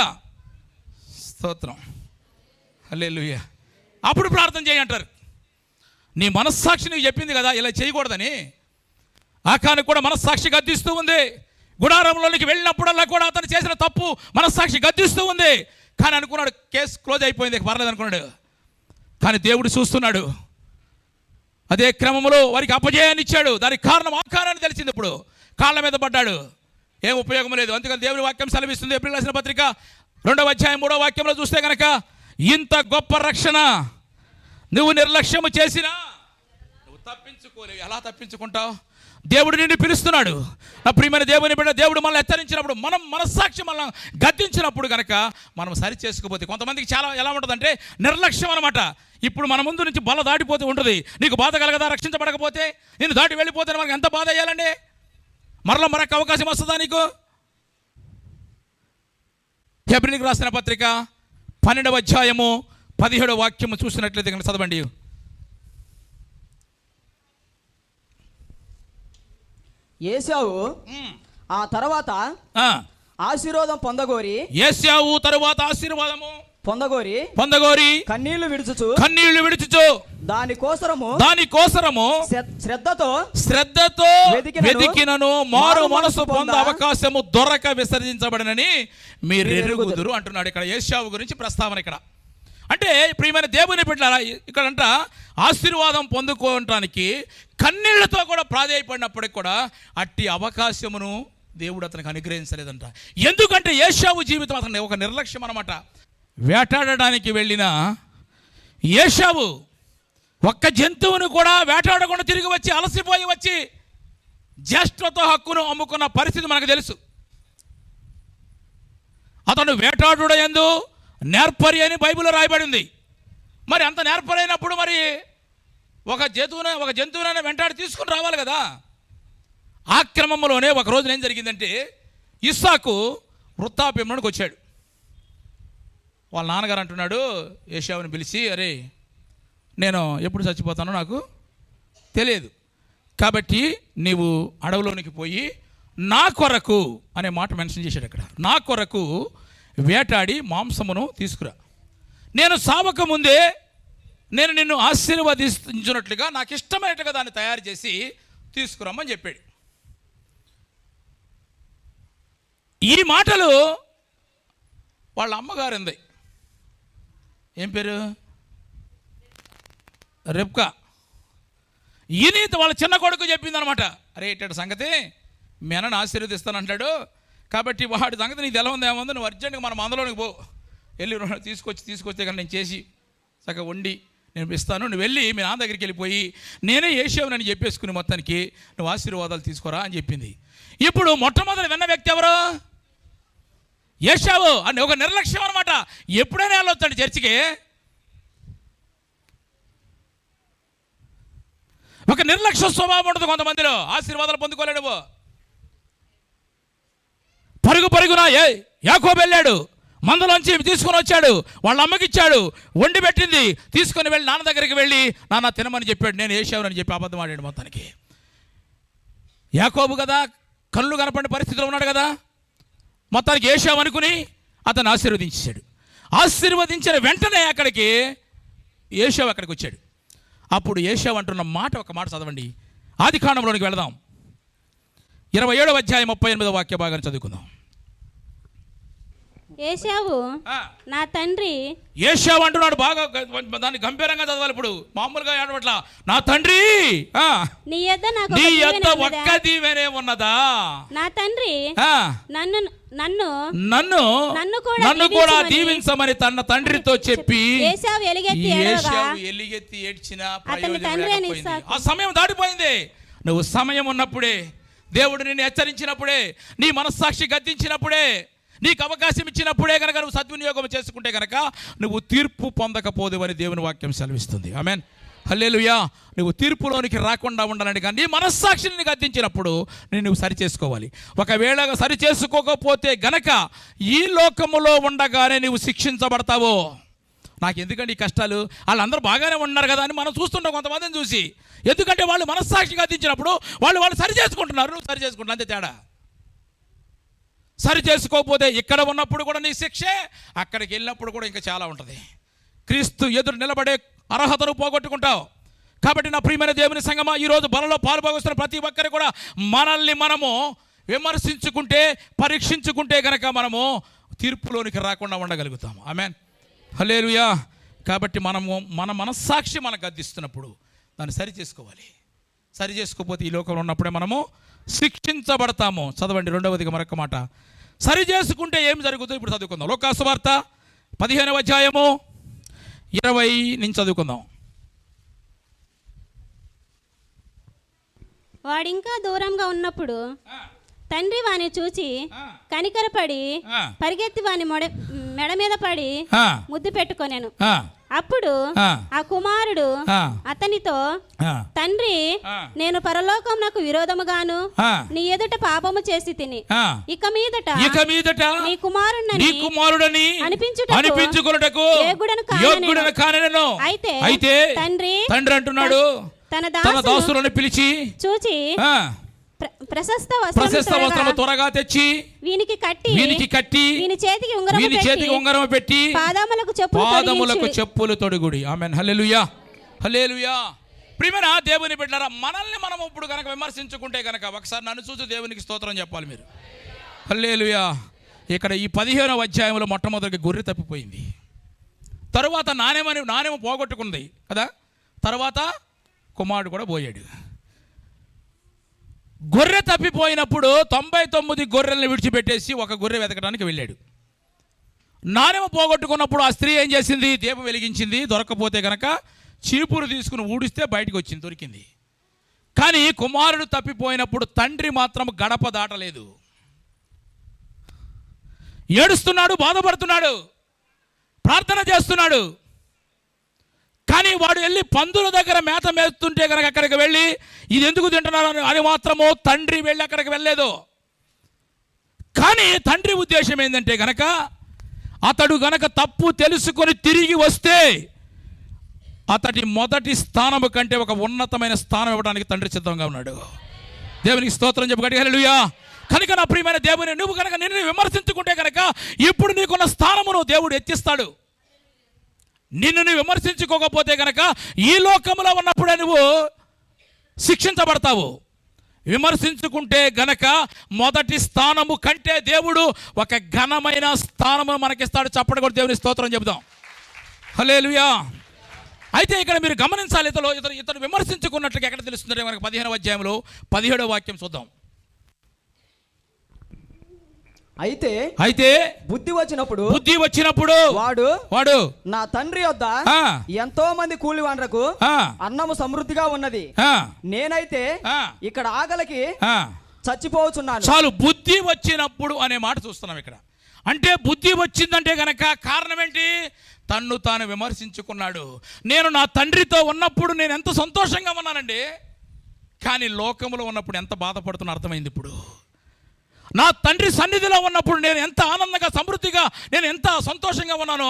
B: స్తోత్రం హల్లెలూయా, అప్పుడు ప్రార్థన చేయంటారు. నీ మనస్సాక్షి నీకు చెప్పింది కదా ఇలా చేయకూడదని. ఆకాను కూడా మనస్సాక్షి గద్దిస్తూ ఉంది. గుడారంలోనికి వెళ్ళినప్పుడల్లా కూడా అతను చేసిన తప్పు మనస్సాక్షి గద్దిస్తూ ఉంది. కానీ అనుకున్నాడు కేసు క్లోజ్ అయిపోయింది, పర్లేదు అనుకున్నాడు. కానీ దేవుడు చూస్తున్నాడు. అదే క్రమంలో వారికి అపజయాన్ని ఇచ్చాడు. దానికి కారణం ఆకారాన్ని తెలిసింది. ఇప్పుడు కాళ్ళ మీద పడ్డాడు, ఏం ఉపయోగం లేదు. అందుకని దేవుని వాక్యం సెలవిస్తుంది. ఏప్రిల్ రాసిన పత్రిక 2వ అధ్యాయం 3వ వాక్యంలో చూస్తే కనుక, ఇంత గొప్ప రక్షణ నువ్వు నిర్లక్ష్యము చేసినా నువ్వు తప్పించుకోలేవు. ఎలా తప్పించుకుంటావు? దేవుడు నిన్ను పిలుస్తున్నాడు. నా ప్రియమైన దేవుని బిడ్డ, దేవుడు మనల్ని హెచ్చరించినప్పుడు, మనం మనస్సాక్షి మనల్ని గద్దించినప్పుడు కనుక మనం సరి చేసుకోపోతే, కొంతమందికి చాలా ఎలా ఉంటుందంటే నిర్లక్ష్యం అనమాట. ఇప్పుడు మన ముందు నుంచి బల దాటిపోతే ఉంటుంది. నీకు బాధ కలగదా రక్షించబడకపోతే? నేను దాటి వెళ్ళిపోతే మనకు ఎంత బాధ అయ్యాలండి? మరొక అవకాశం వస్తుందా నీకు? హెబ్రీయులకు రాసిన పత్రిక 12వ అధ్యాయము 17వ వాక్యము చూసినట్లయితే కనుక చదవండి.
C: ఏశావు ఆ తర్వాత ఆశీర్వాదం
B: ఏశావు తరువాత ఆశీర్వాదము పొందగోరి
C: కన్నీళ్లు
B: విడుచుచు
C: దానికోసరము శ్రద్ధతో
B: వెతికినను మారు మనసు పొంద అవకాశము దొరక విసర్జించబడనని మీరు ఎరుగుదురు అంటున్నాడు. ఇక్కడ ఏశావు గురించి ప్రస్తావన. ఇక్కడ అంటే ప్రియమైన దేవుని బిడ్డలారా, ఇక్కడంట ఆశీర్వాదం పొందుకోవటానికి కన్నీళ్లతో కూడా ప్రాధేయపడినప్పటికి కూడా అట్టి అవకాశమును దేవుడు అతనికి అనుగ్రహించలేదంట. ఎందుకంటే ఏశావు జీవితం అతని ఒక నిర్లక్ష్యం అన్నమాట. వేటాడడానికి వెళ్ళిన ఏశావు ఒక్క జంతువును కూడా వేటాడకుండా తిరిగి వచ్చి అలసిపోయి వచ్చి జ్యేష్ఠత్వ హక్కును అమ్ముకున్న పరిస్థితి మనకు తెలుసు. అతను వేటాడుడందు నేర్పరి అని బైబిల్లో రాయబడింది. మరి అంత నేర్పరైనప్పుడు మరి ఒక జంతువునైనా వెంటాడి తీసుకుని రావాలి కదా. ఆ క్రమంలోనే ఒక రోజున ఏం జరిగిందంటే ఇస్సాకు వృద్ధాప్యంలోకి వచ్చాడు. వాళ్ళ నాన్నగారు అంటున్నాడు ఏశావుని పిలిచి, అరే నేను ఎప్పుడు చచ్చిపోతానో నాకు తెలియదు, కాబట్టి నీవు అడవిలోనికి పోయి నా కొరకు అనే మాట మెన్షన్ చేశాడు. అక్కడ నా కొరకు వేటాడి మాంసమును తీసుకురా, నేను సావక ముందే నేను నిన్ను ఆశీర్వదించినట్లుగా నాకు ఇష్టమైనట్టుగా దాన్ని తయారు చేసి తీసుకురమ్మని చెప్పాడు. ఈ మాటలు వాళ్ళ అమ్మగారింది. ఏం పేరు? రెబ్కా. ఈయన వాళ్ళ చిన్న కొడుకు చెప్పింది అనమాట, అరే ఇట్ట సంగతి మీ అన్నను ఆశీర్వదిస్తానంటాడు, కాబట్టి వాడి సంగతి నీకు ఎలా ఉందేమో, నువ్వు అర్జెంట్గా మనం అందులోనికి పో, వెళ్ళి తీసుకొస్తే కానీ నేను చేసి చక్కగా వండి నేను ఇస్తాను, నువ్వు వెళ్ళి మీ నాన్న దగ్గరికి వెళ్ళిపోయి నేనే ఏశావునని చెప్పేసుకుని మొత్తానికి నువ్వు ఆశీర్వాదాలు తీసుకోరా అని చెప్పింది. ఇప్పుడు మొట్టమొదటి విన్న వ్యక్తి ఎవరు? ఏశావు. అని ఒక నిర్లక్ష్యం అనమాట. ఎప్పుడైనా వెళ్ళొచ్చాడు చర్చికి, ఒక నిర్లక్ష్య స్వభావం ఉంటుంది కొంతమందిలో. ఆశీర్వాదాలు పొందుకోలేడు. పరుగున యాకోబు వెళ్ళాడు, మందలోంచి తీసుకొని వచ్చాడు, వాళ్ళ అమ్మకి ఇచ్చాడు, వండి పెట్టింది, తీసుకొని వెళ్ళి నాన్న దగ్గరికి వెళ్ళి నాన్న తినమని చెప్పాడు, నేను ఏశావునని చెప్పి అబద్ధం ఆడాడు. మొత్తానికి యాకోబు కదా, కళ్ళు కనపడిన పరిస్థితిలో ఉన్నాడు కదా, మొత్తానికి ఏశావు అనుకుని అతను ఆశీర్వదించాడు. ఆశీర్వదించిన వెంటనే అక్కడికి ఏశావు అక్కడికి వచ్చాడు. అప్పుడు ఏశావు అంటున్న మాట, ఒక మాట చదవండి. ఆదికాండంలోనికి వెళదాం. 27వ అధ్యాయం 38వ వాక్య భాగాన్ని చదువుకుందాం.
D: ఏశావు నా తండ్రి.
B: ఏశావు అంటున్నాడు, బాగా దాన్ని గంభీరంగా చదవాలి. ఇప్పుడు మామూలుగా ఏడవట్లా. నా తండ్రి
D: నీ యొద్ద
B: ఒక్క దీవెనే ఉన్నదా?
D: నా తండ్రి నన్ను
B: కూడా దీవించమని తన తండ్రితో చెప్పి
D: ఏశావు
B: ఎలుగెత్తి ఏడ్చిన ఆ సమయం దాటిపోయింది. నువ్వు సమయం ఉన్నప్పుడే, దేవుడు నిన్ను హెచ్చరించినప్పుడే, నీ మనస్సాక్షి గద్దించినప్పుడే, నీకు అవకాశం ఇచ్చినప్పుడే కనుక నువ్వు సద్వినియోగం చేసుకుంటే కనుక నువ్వు తీర్పు పొందకపోదువని దేవుని వాక్యం సెలవిస్తుంది. ఆమేన్, హల్లెలూయా. నువ్వు తీర్పులోనికి రాకుండా ఉండాలని కానీ నీ మనస్సాక్షిని గద్దించినప్పుడు నువ్వు సరి చేసుకోవాలి. ఒకవేళ సరి చేసుకోకపోతే గనక ఈ లోకములో ఉండగానే నువ్వు శిక్షించబడతావు. నాకు ఎందుకంటే ఈ కష్టాలు, వాళ్ళందరూ బాగానే ఉన్నారు కదా అని మనం చూస్తుంటాం కొంతమందిని చూసి. ఎందుకంటే వాళ్ళు మనస్సాక్షి గద్దించినప్పుడు వాళ్ళు సరి చేసుకుంటున్నారు, నువ్వు సరి చేసుకుంటున్నా, అంతే తేడా. సరి చేసుకోకపోతే ఇక్కడ ఉన్నప్పుడు కూడా నీ శిక్షే, అక్కడికి వెళ్ళినప్పుడు కూడా ఇంకా చాలా ఉంటుంది. క్రీస్తు ఎదురు నిలబడే అర్హతను పోగొట్టుకుంటావు. కాబట్టి నా ప్రియమైన దేవుని సంగమా, ఈరోజు బలలో పాల్పొస్తున్న ప్రతి ఒక్కరు కూడా మనల్ని మనము విమర్శించుకుంటే, పరీక్షించుకుంటే కనుక మనము తీర్పులోనికి రాకుండా ఉండగలుగుతాం. ఆమేన్, హల్లెలూయా. కాబట్టి మన మనస్సాక్షి మనకు గద్దిస్తున్నప్పుడు దాన్ని సరి చేసుకోవాలి. సరి చేసుకోకపోతే ఈ లోకంలో ఉన్నప్పుడే మనము శిక్షించబడతాము. చదవండి 2వదిగా మరొక మాట. సరి చేసుకుంటే ఏం జరుగుతుందో ఇప్పుడు చదువుకుందాం. లోకాసు వార్త 15వ అధ్యాయము 20 నుంచి చదువుకుందాం.
D: వాడింకా దూరంగా ఉన్నప్పుడు తండ్రి వాని చూచి కనికరపడి పరిగెత్తి వాని మెడ మీద పడి ముద్దు పెట్టుకొనెను. అప్పుడు
B: ఆ.
D: ఆ కుమారుడు
B: ఆ.
D: అతనితో,
B: ఆ.
D: తండ్రి,
B: ఆ.
D: నేను పరలోకం నాకు విరోధముగాను
B: ఆ.
D: నీ ఎదుట పాపము చేసి తిని
B: ఆ.
D: ఇక మీదట
B: నీ
D: నీ కుమారుణ్ణని
B: కుమారుడని అనిపించుకొనుటకు యోగ్యుడను కానెను. అయితే తండ్రి అంటున్నాడు,
D: తన
B: తన దాసులను పిలిచి
D: చూచి
B: ఆ,
D: ప్రశస్త
B: ప్రశస్త వస్త్రము
D: వస్త్రము
B: త్వరగా తెచ్చి
D: వీనికి కట్టి
B: వీని
D: చేతికి
B: ఉంగరం పెట్టి
D: పాదములకు
B: పాదములకు చెప్పులు తొడుగుడి. ఆమేన్. హల్లెలూయా, హల్లెలూయా. ప్రియమైన దేవుని బిడ్డలారా, మనల్ని మనం ఇప్పుడు కనుక విమర్శించుకుంటే కనుక ఒకసారి నన్ను చూసి దేవునికి స్తోత్రం చెప్పాలి మీరు. హల్లెలూయా. ఇక్కడ ఈ 15వ అధ్యాయంలో మొట్టమొదటి గొర్రె తప్పిపోయింది, తరువాత నాణెమ పోగొట్టుకుంది కదా, తర్వాత కుమారుడు కూడా పోయాడు. గొర్రె తప్పిపోయినప్పుడు 99 గొర్రెల్ని విడిచిపెట్టేసి ఒక గొర్రె వెతకడానికి వెళ్ళాడు. నాణెమ పోగొట్టుకున్నప్పుడు ఆ స్త్రీ ఏం చేసింది? దీపం వెలిగించింది. దొరకకపోతే కనుక చీపురు తీసుకుని ఊడిస్తే బయటకు వచ్చింది, దొరికింది. కానీ కుమారుడు తప్పిపోయినప్పుడు తండ్రి మాత్రం గడప దాటలేదు. ఏడుస్తున్నాడు, బాధపడుతున్నాడు, ప్రార్థన చేస్తున్నాడు. కానీ వాడు వెళ్ళి పందుల దగ్గర మేత మేస్తుంటే కనుక అక్కడికి వెళ్ళి ఇది ఎందుకు తింటున్నారు అని మాత్రము తండ్రి వెళ్ళి అక్కడికి వెళ్ళలేదు. కానీ తండ్రి ఉద్దేశం ఏంటంటే కనుక అతడు గనక తప్పు తెలుసుకొని తిరిగి వస్తే అతడి మొదటి స్థానము కంటే ఒక ఉన్నతమైన స్థానం ఇవ్వడానికి తండ్రి సిద్ధంగా ఉన్నాడు. దేవునికి స్తోత్రం చెప్పు గట్టిగా హల్లెలూయా. కనుక నా ప్రియమైన దేవుని, నువ్వు కనుక నిన్ను విమర్శించుకుంటే కనుక ఇప్పుడు నీకున్న స్థానమును దేవుడు ఎత్తిస్తాడు. నిన్ను నువ్వు విమర్శించుకోకపోతే కనుక ఈ లోకంలో ఉన్నప్పుడే నువ్వు శిక్షించబడతావు. విమర్శించుకుంటే గనక మొదటి స్థానము కంటే దేవుడు ఒక ఘనమైన స్థానమును మనకిస్తాడు. చప్పటి కూడా దేవుని స్తోత్రం చెబుదాం. హల్లెలూయా. అయితే ఇక్కడ మీరు గమనించాలి, ఇతను విమర్శించుకున్నట్లుగా ఎక్కడ తెలుస్తుంది మనకు? 15వ అధ్యాయంలో 17వ వాక్యం చూద్దాం.
C: అయితే బుద్ధి వచ్చినప్పుడు వాడు నా తండ్రి యొద్ద ఎంతో మంది కూలివాండ్రకు అన్నము సమృద్ధిగా ఉన్నది, నేనైతే ఇక్కడ ఆకలికి చచ్చిపోతున్నాను.
B: చాలు, బుద్ధి వచ్చినప్పుడు అనే మాట చూస్తున్నాం ఇక్కడ. అంటే బుద్ధి వచ్చిందంటే గనక కారణం ఏంటి? తన్ను తాను విమర్శించుకున్నాడు. నేను నా తండ్రితో ఉన్నప్పుడు నేను ఎంత సంతోషంగా ఉన్నానండి, కానీ లోకంలో ఉన్నప్పుడు ఎంత బాధపడుతున్నా అర్థమైంది. ఇప్పుడు నా తండ్రి సన్నిధిలో ఉన్నప్పుడు నేను ఎంత ఆనందంగా సమృద్ధిగా నేను ఎంత సంతోషంగా ఉన్నానో,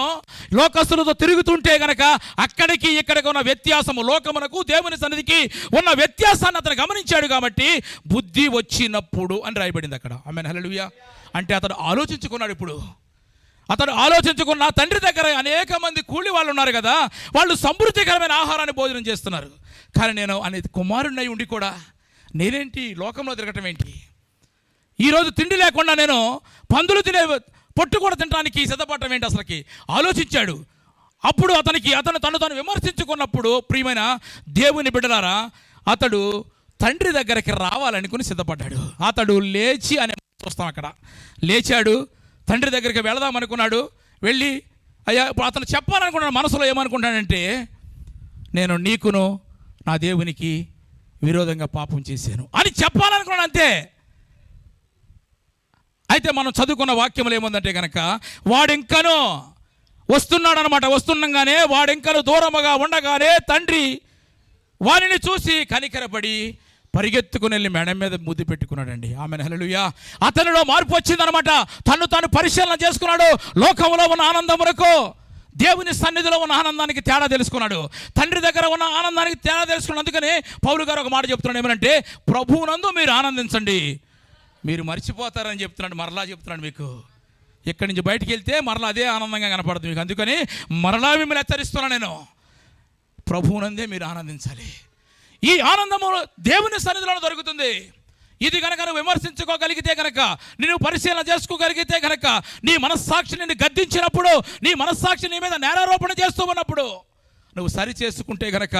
B: లోకస్తులతో తిరుగుతుంటే గనక అక్కడికి ఇక్కడికి ఉన్న వ్యత్యాసము, లోకమునకు దేవుని సన్నిధికి ఉన్న వ్యత్యాసాన్ని అతను గమనించాడు. కాబట్టి బుద్ధి వచ్చినప్పుడు అని రాయబడింది అక్కడ. ఆమేన్. హల్లెలూయా. అంటే అతడు ఆలోచించుకున్నాడు. ఇప్పుడు అతడు ఆలోచించుకున్న నా తండ్రి దగ్గర అనేక మంది కూలి వాళ్ళు ఉన్నారు కదా, వాళ్ళు సమృద్ధికరమైన ఆహారాన్ని భోజనం చేస్తున్నారు, కానీ నేను అనేది కుమారుడినై ఉండి కూడా నేనేంటి లోకంలో తిరగటం ఏంటి? ఈరోజు తిండి లేకుండా నేను పందులు తినే పొట్టు కూడా తినడానికి సిద్ధపడటం ఏంటి అసలుకి ఆలోచించాడు. అప్పుడు అతను తను విమర్శించుకున్నప్పుడు ప్రియమైన దేవుని బిడ్డలారా, అతడు తండ్రి దగ్గరికి రావాలనుకుని సిద్ధపడ్డాడు. అతడు లేచి అనే చూస్తాం అక్కడ. లేచాడు, తండ్రి దగ్గరికి వెళదాం అనుకున్నాడు. వెళ్ళి అయ్యా, ఇప్పుడు అతను చెప్పాలనుకున్నాడు. మనసులో ఏమనుకుంటాడంటే, నేను నీకును నా దేవునికి విరోధంగా పాపం చేశాను అని చెప్పాలనుకున్నాడు, అంతే. అయితే మనం చదువుకున్న వాక్యములు ఏముందంటే కనుక వాడింకను వస్తున్నాడు అనమాట. వస్తుండగానే వాడింకను దూరముగా ఉండగానే తండ్రి వారిని చూసి కనికరపడి పరిగెత్తుకుని వెళ్ళి మెడ మీద ముద్దు పెట్టుకున్నాడండి. ఆమేన్. హల్లెలూయా. అతనిలో మార్పు వచ్చిందనమాట. తాను పరిశీలన చేసుకున్నాడు. లోకంలో ఉన్న ఆనందమునకు దేవుని సన్నిధిలో ఉన్న ఆనందానికి తేడా తెలుసుకున్నాడు. తండ్రి దగ్గర ఉన్న ఆనందానికి తేడా తెలుసుకున్నాడు. అందుకని పౌలు గారు ఒక మాట చెప్తున్నాడు, ఏమనంటే ప్రభువునందు మీరు ఆనందించండి, మీరు మర్చిపోతారని చెప్తున్నాడు. మరలా చెప్తున్నాడు మీకు, ఇక్కడి నుంచి బయటికి వెళ్తే మరలా అదే ఆనందంగా కనపడుతుంది మీకు. అందుకని మరలా మిమ్మల్ని హెచ్చరిస్తున్నాను, నేను ప్రభువునందే మీరు ఆనందించాలి. ఈ ఆనందము దేవుని సన్నిధిలో దొరుకుతుంది. ఇది కనుక నువ్వు విమర్శించుకోగలిగితే కనుక, నేను పరిశీలన చేసుకోగలిగితే కనుక, నీ మనస్సాక్షి నిన్ను గద్దించినప్పుడు, నీ మనస్సాక్షి నీ మీద నేరారోపణ చేస్తూ ఉన్నప్పుడు నువ్వు సరి చేసుకుంటే కనుక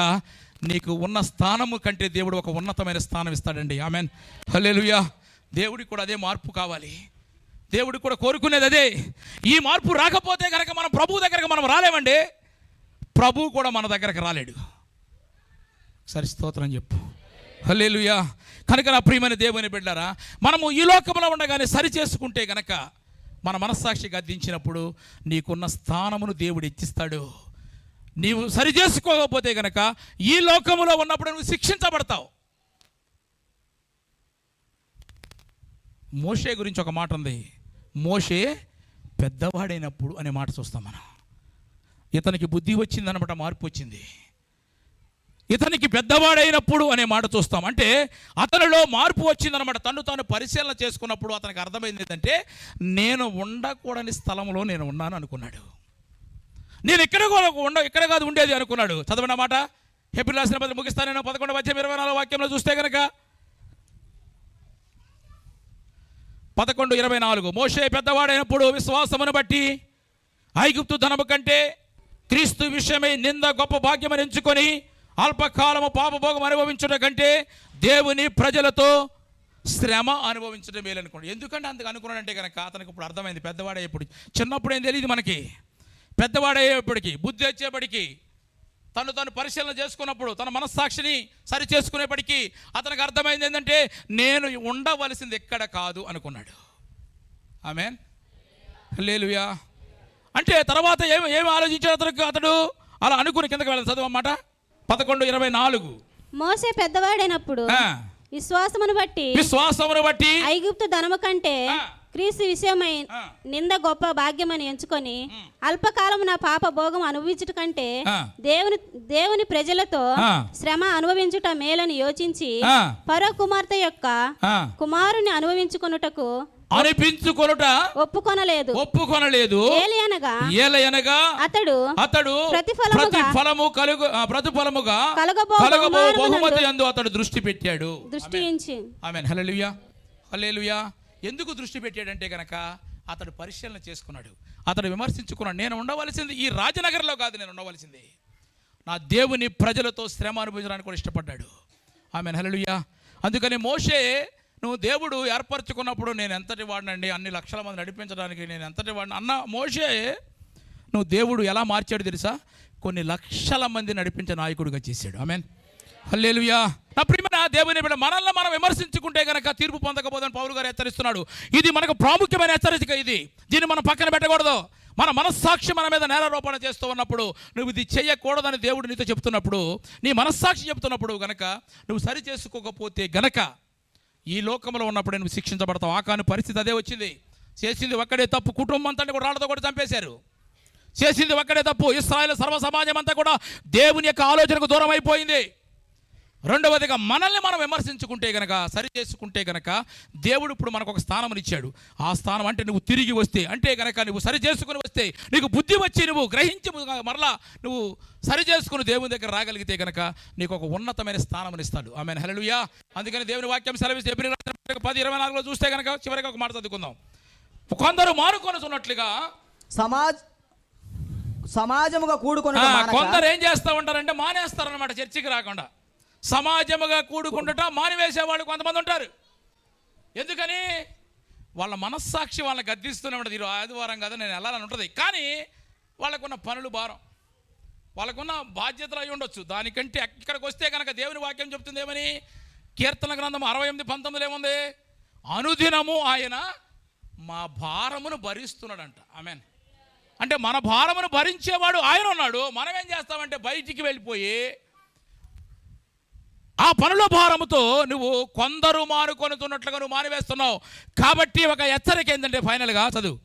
B: నీకు ఉన్న స్థానము కంటే దేవుడు ఒక ఉన్నతమైన స్థానం ఇస్తాడండి. ఆమేన్. హల్లెలూయా. దేవుడికి కూడా అదే మార్పు కావాలి. దేవుడికి కూడా కోరుకునేది అదే. ఈ మార్పు రాకపోతే కనుక మనం ప్రభు దగ్గరకు మనం రాలేమండి. ప్రభు కూడా మన దగ్గరకు రాలేడు. సరి స్తోత్రం చెప్పు. హల్లెలూయా. కనుక నా ప్రియమైన దేవుని బిడ్డలారా, మనము ఈ లోకంలో ఉండగానే సరి చేసుకుంటే కనుక మన మనస్సాక్షి గద్దించినప్పుడు నీకున్న స్థానమును దేవుడు ఇచ్చిస్తాడు. నీవు సరి చేసుకోకపోతే గనక ఈ లోకములో ఉన్నప్పుడు నువ్వు శిక్షించబడతావు. మోషే గురించి ఒక మాట ఉంది. మోషే పెద్దవాడైనప్పుడు అనే మాట చూస్తాం మనం. ఇతనికి బుద్ధి వచ్చిందనమాట, మార్పు వచ్చింది. ఇతనికి పెద్దవాడైనప్పుడు అనే మాట చూస్తాం. అంటే అతనిలో మార్పు వచ్చిందనమాట. తను తాను పరిశీలన చేసుకున్నప్పుడు అతనికి అర్థమైంది ఏంటంటే, నేను ఉండకూడని స్థలంలో నేను ఉన్నాను అనుకున్నాడు. నేను ఇక్కడ కాదు ఉండేది అనుకున్నాడు. చదవన మాట హెబ్రీయులకు రాసిన పత్రిక ముగిస్తాను నేను 11:24 వాక్యంలో చూస్తే కనుక 11:24 మోషే పెద్దవాడైనప్పుడు విశ్వాసమును బట్టి ఐగుప్తు ధనము కంటే క్రీస్తు విషయమై నింద గొప్ప భాగ్యమని ఎంచుకొని అల్పకాలము పాపభోగం అనుభవించుట కంటే దేవుని ప్రజలతో శ్రమ అనుభవించడం మేలు అనుకోండి. ఎందుకంటే అందుకు అనుకున్నాడంటే కనుక అతనికి ఇప్పుడు అర్థమైంది. పెద్దవాడయ్యేప్పుడు, చిన్నప్పుడు ఏం తెలియదు మనకి. పెద్దవాడయ్యేప్పటికి, బుద్ధి వచ్చేప్పటికి, తను పరిశీలన చేసుకున్నప్పుడు, తన మనస్సాక్షిని సరి చేసుకునేప్పటికీ అతనికి అర్థమైంది ఏంటంటే, నేను ఉండవలసింది ఎక్కడ కాదు అనుకున్నాడు. ఆమేన్, హల్లెలూయా. అంటే తర్వాత ఏమి ఆలోచించాడు అతడు అలా అనుకుని కిందకి వెళ్ళాలి. చదువన్నమాట 11:24
D: మోసే పెద్దవాడైనప్పుడు విశ్వాసమును బట్టి ఐగుప్తు ధనము కంటే క్రీస్తు విషయమై నింద గొప్ప భాగ్యమని ఎంచుకొని అల్పకాలము నా పాప భోగం అనుభవించుట కంటే దేవుని ప్రజలతో శ్రమ అనుభవించుట మేలని యోచించి ఫరో కుమార్తె యొక్క కుమారుని అనిపించుకొనుట ఒప్పుకొనలేదు. ఏలయనగా అతడు ప్రతిఫలముగా కలుగబో బహుమతి యందు అతడు దృష్టి పెట్టాడు. ఆమేన్, హల్లెలూయా, హల్లెలూయా. ఎందుకు దృష్టి పెట్టాడంటే గనక అతడు పరిశీలన చేసుకున్నాడు, అతడు విమర్శించుకున్నాడు. నేను ఉండవలసింది ఈ రాజనగర్లో కాదు, నేను ఉండవలసింది నా దేవుని ప్రజలతో శ్రమ అనుభవించడానికి కూడా ఇష్టపడ్డాడు. ఆమేన్, హల్లెలూయా. అందుకని మోషే, నువ్వు దేవుడు ఏర్పరచుకున్నప్పుడు నేను ఎంతటి వాడినండి, అన్ని లక్షల మంది నడిపించడానికి నేను ఎంతటి వాడిని అన్న మోషే, నువ్వు దేవుడు ఎలా మార్చాడు తెలుసా? కొన్ని లక్షల మంది నడిపించే నాయకుడిగా చేశాడు. ఆమేన్, హల్లెలూయా. నా ప్రియమైన దేవుని బిడ్డ, మనల్ని మనం విమర్శించుకుంటే కనుక తీర్పు పొందకపోదని పౌలు గారు హెచ్చరిస్తున్నాడు. ఇది మనకు ప్రాముఖ్యమైన హెచ్చరిక. దీన్ని మనం పక్కన పెట్టకూడదు. మన మనస్సాక్షి మన మీద నేరారోపణ చేస్తూ ఉన్నప్పుడు, నువ్వు ఇది చేయకూడదని దేవుడు నీతో చెప్తున్నప్పుడు, నీ మనస్సాక్షి చెప్తున్నప్పుడు గనక నువ్వు సరి చేసుకోకపోతే గనక ఈ లోకంలో ఉన్నప్పుడు నువ్వు శిక్షించబడతావు. ఆకాను పరిస్థితి అదే వచ్చింది. చేసింది ఒక్కడే తప్పు, కుటుంబం అంతా కూడా రాళ్లతో కూడా చంపేశారు. చేసింది ఒక్కడే తప్పు, ఇశ్రాయేలు సర్వ సమాజం అంతా కూడా దేవుని యొక్క ఆలోచనకు దూరం అయిపోయింది. రెండవదిగా మనల్ని మనం విమర్శించుకుంటే గనక, సరి చేసుకుంటే గనక దేవుడు ఇప్పుడు మనకు ఒక స్థానం ఇచ్చాడు. ఆ స్థానం అంటే నువ్వు తిరిగి వస్తే, అంటే గనక నువ్వు సరి చేసుకుని వస్తే, నీకు బుద్ధి వచ్చి నువ్వు గ్రహించి మరలా నువ్వు సరి చేసుకుని దేవుని దగ్గర రాగలిగితే గనక నీకు ఒక ఉన్నతమైన స్థానం ఇస్తాడు. ఆమేన్, హల్లెలూయా. అందుకని దేవుని వాక్యం సెలవిస్తే హెబ్రీయులకు 10:24 చూస్తే గనక చివరికి ఒక మాట చదువుకుందాం. కొందరు మానుకొనుచున్నట్లుగా
C: సమాజముగా కూడుకుని,
B: కొందరు ఏం చేస్తూ ఉంటారంటే మానేస్తారన్నమాట, చర్చికి రాకుండా. సమాజముగా కూడుకుంటట మానివేసేవాళ్ళు కొంతమంది ఉంటారు. ఎందుకని? వాళ్ళ మనస్సాక్షి వాళ్ళని గద్దిస్తూనే ఉంటుంది. ఈరోజు ఆదివారం కదా, నేను వెళ్ళాలని ఉంటుంది. కానీ వాళ్ళకున్న పనులు భారం, వాళ్ళకున్న బాధ్యతలు అయి ఉండొచ్చు. దానికంటే ఇక్కడికి వస్తే కనుక దేవుని వాక్యం చెప్తుంది ఏమని? కీర్తన గ్రంథం 68:19 ఏముంది? అనుదినము ఆయన మా భారమును భరిస్తున్నాడంట. ఆమేన్. అంటే మన భారమును భరించేవాడు ఆయన ఉన్నాడు. మనం ఏం చేస్తామంటే బయటికి వెళ్ళిపోయి ఆ పనుల భారముతో నువ్వు కొందరు మానుకొనుతున్నట్లుగా నువ్వు మానివేస్తున్నావు. కాబట్టి ఒక హెచ్చరిక ఏంటంటే, ఫైనల్గా చదువు,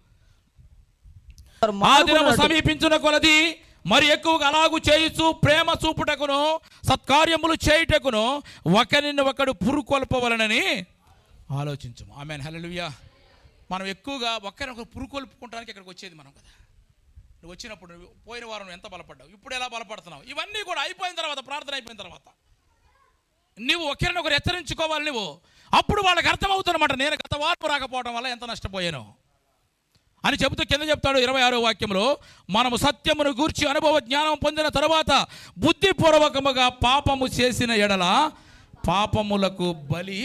B: ఆ దినము సమీపించిన కొలది మరి ఎక్కువగా అలాగు చేయుచు ప్రేమ చూపుటకును సత్కార్యములు చేయుటకును ఒకరిని ఒకడు పురుకొల్పవలనని ఆలోచించము. ఆమేన్, హల్లెలూయా. మనం ఎక్కువగా ఒకరినొకరు పురుకొల్పుకుంటానికి ఇక్కడికి వచ్చేది మనం కదా. నువ్వు వచ్చినప్పుడు పోయిన వారం ఎంత బలపడ్డావు, ఇప్పుడు ఎలా బలపడుతున్నావు, ఇవన్నీ కూడా అయిపోయిన తర్వాత, ప్రార్థన అయిపోయిన తర్వాత నువ్వు ఒకరినొకరు హెచ్చరించుకోవాలి. నువ్వు అప్పుడు వాళ్ళకి అర్థమవుతున్నమాట, నేను గత వారం రాకపోవడం వల్ల ఎంత నష్టపోయాను అని చెబుతూ కింద చెప్తాడు 26వ వాక్యంలో, మనము సత్యమును గూర్చి అనుభవ జ్ఞానం పొందిన తరువాత బుద్ధిపూర్వకముగా పాపము చేసిన ఎడల పాపములకు బలి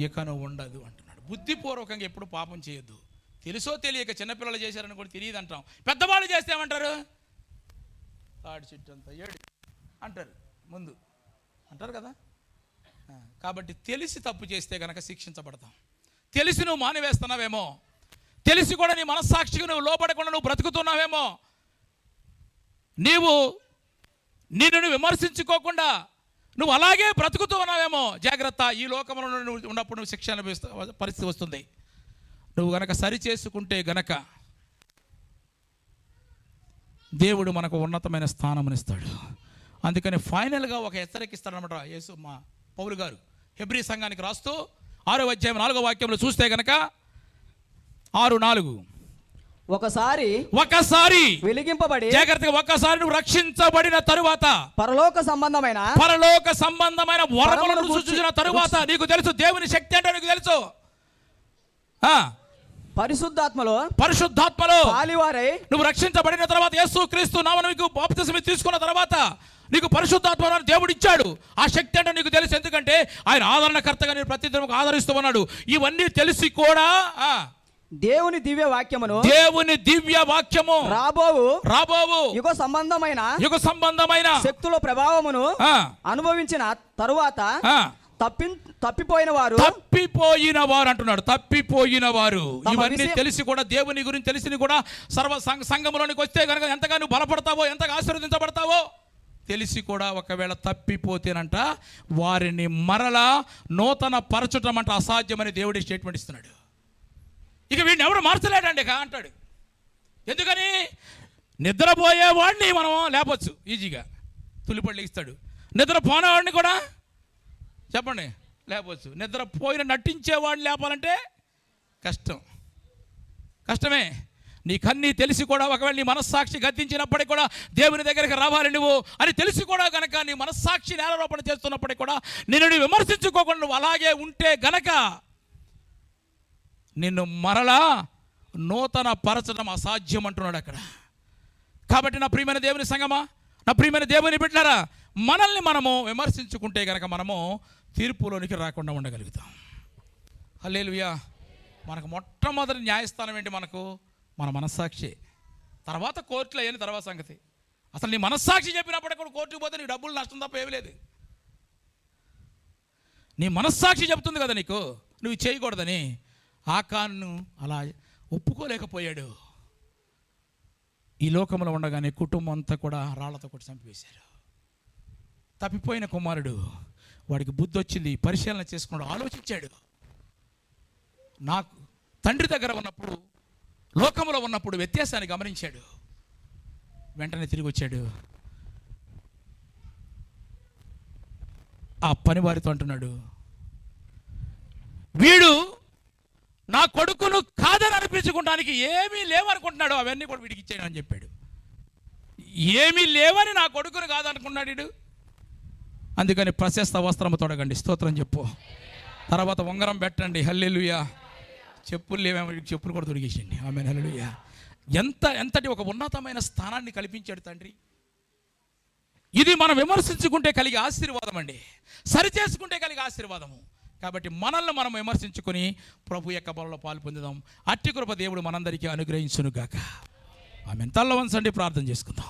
B: ఇకను ఉండదు అంటున్నాడు. బుద్ధిపూర్వకంగా ఎప్పుడు పాపం చేయొద్దు. తెలుసో తెలియక, చిన్నపిల్లలు చేశారని కూడా తెలియదు అంటాం. పెద్దవాళ్ళు చేస్తే ఏమంటారు? తాడి చెట్టు అంతా ఏడు అంటారు ముందు అంటారు కదా. కాబట్టి తెలిసి తప్పు చేస్తే కనుక శిక్షించబడతాం. తెలిసి నువ్వు మానివేస్తున్నావేమో, తెలిసి కూడా నీ మనస్సాక్షిగా నువ్వు లోపడకుండా నువ్వు బ్రతుకుతున్నావేమో, నిన్ను విమర్శించుకోకుండా నువ్వు అలాగే బ్రతుకుతూ ఉన్నావేమో, జాగ్రత్త. ఈ లోకంలో నువ్వు ఉన్నప్పుడు నువ్వు శిక్ష అనుభవిస్తా పరిస్థితి వస్తుంది. నువ్వు గనక సరి చేసుకుంటే గనక దేవుడు మనకు ఉన్నతమైన స్థానమునిస్తాడు. అందుకని ఫైనల్గా ఒక హెచ్చరికిస్తాడనమాట యేసు మా పౌలు గారు హెబ్రీ సంఘానికి రాస్తూ 6వ అధ్యాయం 4వ వాక్యంలో చూస్తే గనక 6:4
C: ఒకసారి వెలిగింపబడి,
B: జాగ్రత్తగా, ఒక్కసారి నువ్వు రక్షించబడిన తరువాత
C: పరలోక సంబంధమైన
B: వరములను సూచించిన తరువాత నీకు తెలుసు దేవుని శక్తి అంటే నీకు తెలుసు. పరిశుద్ధాత్మలో
C: పాలివారై
B: నువ్వు రక్షించబడిన తర్వాత యేసుక్రీస్తు నామమున నీకు బాప్తిసం తీసుకున్న తర్వాత నీకు పరిశుద్ధాత్మను దేవుడు ఇచ్చాడు. ఆ శక్తి అంటే నీకు తెలుసు, ఎందుకంటే ఆయన ఆదరణకర్తగా నేను ప్రతిదినం ఆదరిస్తూ ఉన్నాడు. ఇవన్నీ తెలిసి కూడా
C: దేవుని దివ్య వాక్యము
B: రాబోవు
C: యుగ సంబంధమైన శక్తుల ప్రభావమును అనుభవించిన తరువాత తప్పిపోయిన వారు
B: అంటున్నాడు. తప్పిపోయిన వారు ఇవన్నీ తెలిసి కూడా, దేవుని గురించి తెలిసి కూడా సర్వ సంఘములోనికి వస్తే కనుక ఎంతగా నువ్వు బలపడతావో, ఎంతగా ఆశీర్వదించబడతావో తెలిసి కూడా ఒకవేళ తప్పిపోతేనంట వారిని మరలా నూతన పరచటం అంట అసాధ్యమని దేవుడి స్టేట్మెంట్ ఇస్తున్నాడు. ఇక వీడిని ఎవరు మార్చలేడండి అంటాడు. ఎందుకని? నిద్రపోయేవాడిని మనం లేపచ్చు ఈజీగా, తులిపళ్ళు ఇస్తాడు. నిద్రపోనేవాడిని కూడా చెప్పండి లేపచ్చు. నిద్రపోయిన నటించేవాడిని లేపాలంటే కష్టమే. నీకన్నీ తెలిసి కూడా ఒకవేళ నీ మనస్సాక్షి గద్దించినప్పటికీ కూడా దేవుని దగ్గరికి రావాలి నువ్వు అని తెలిసి కూడా గనక నీ మనస్సాక్షి నేరారోపణ చేస్తున్నప్పటికీ కూడా నిన్ను విమర్శించుకోకుండా నువ్వు అలాగే ఉంటే గనక నిన్ను మరలా నూతన పరచడం అసాధ్యం అంటున్నాడు అక్కడ. కాబట్టి నా ప్రియమైన దేవుని సంగమా, నా ప్రియమైన దేవుని బిడ్డలారా, మనల్ని మనము విమర్శించుకుంటే కనుక మనము తీర్పులోనికి రాకుండా ఉండగలుగుతాం. హల్లెలూయా. మనకు మొట్టమొదటి న్యాయస్థానం ఏంటి? మన మనస్సాక్షి. తర్వాత కోర్టులో అయ్యని తర్వాత సంగతి. అసలు నీ మనస్సాక్షి చెప్పినప్పటికీ కూడా కోర్టుకు పోతే నీకు డబ్బులు నష్టం తప్ప ఏమీ లేదు. నీ మనస్సాక్షి చెప్తుంది కదా నీకు నువ్వు చేయకూడదని. ఆకాను అలా ఒప్పుకోలేకపోయాడు. ఈ లోకంలో ఉండగానే కుటుంబం అంతా కూడా రాళ్లతో కొట్టి చంపివేశారు. తప్పిపోయిన కుమారుడు, వాడికి బుద్ధి వచ్చింది, పరిశీలన చేసుకున్నాడు, ఆలోచించాడు. నాకు తండ్రి దగ్గర ఉన్నప్పుడు, లోకంలో ఉన్నప్పుడు వ్యత్యాసాన్ని గమనించాడు. వెంటనే తిరిగి వచ్చాడు. ఆ పనివారితో అంటున్నాడు, వీడు నా కొడుకును కాదని అనిపించుకోవడానికి ఏమీ లేవనుకుంటున్నాడు, అవన్నీ కూడా వీడికి ఇచ్చాను అని చెప్పాడు. ఏమీ లేవని నా కొడుకును కాదనుకున్నాడు వీడు. అందుకని ప్రశస్త వస్త్రము తొడగండి, స్తోత్రం చెప్పు. తర్వాత ఉంగరం పెట్టండి, హల్లెలూయా. చెప్పులు లేవేమో, చెప్పులు కూడా తొడిగేసండి, ఆమేన్, హల్లెలూయా. ఎంతటి ఒక ఉన్నతమైన స్థానాన్ని కల్పించాడు తండ్రి. ఇది మనం విమర్శించుకుంటే కలిగే ఆశీర్వాదం అండి, సరి చేసుకుంటే కలిగే ఆశీర్వాదము. కాబట్టి మనల్ని మనం విమర్శించుకొని ప్రభు యొక్క బలలో పాలు పొందుదాం. అట్టి కృప దేవుడు మనందరికీ అనుగ్రహించును గాక. ఆమేన్. తల్ల వంచండి, ప్రార్థన చేసుకుందాం.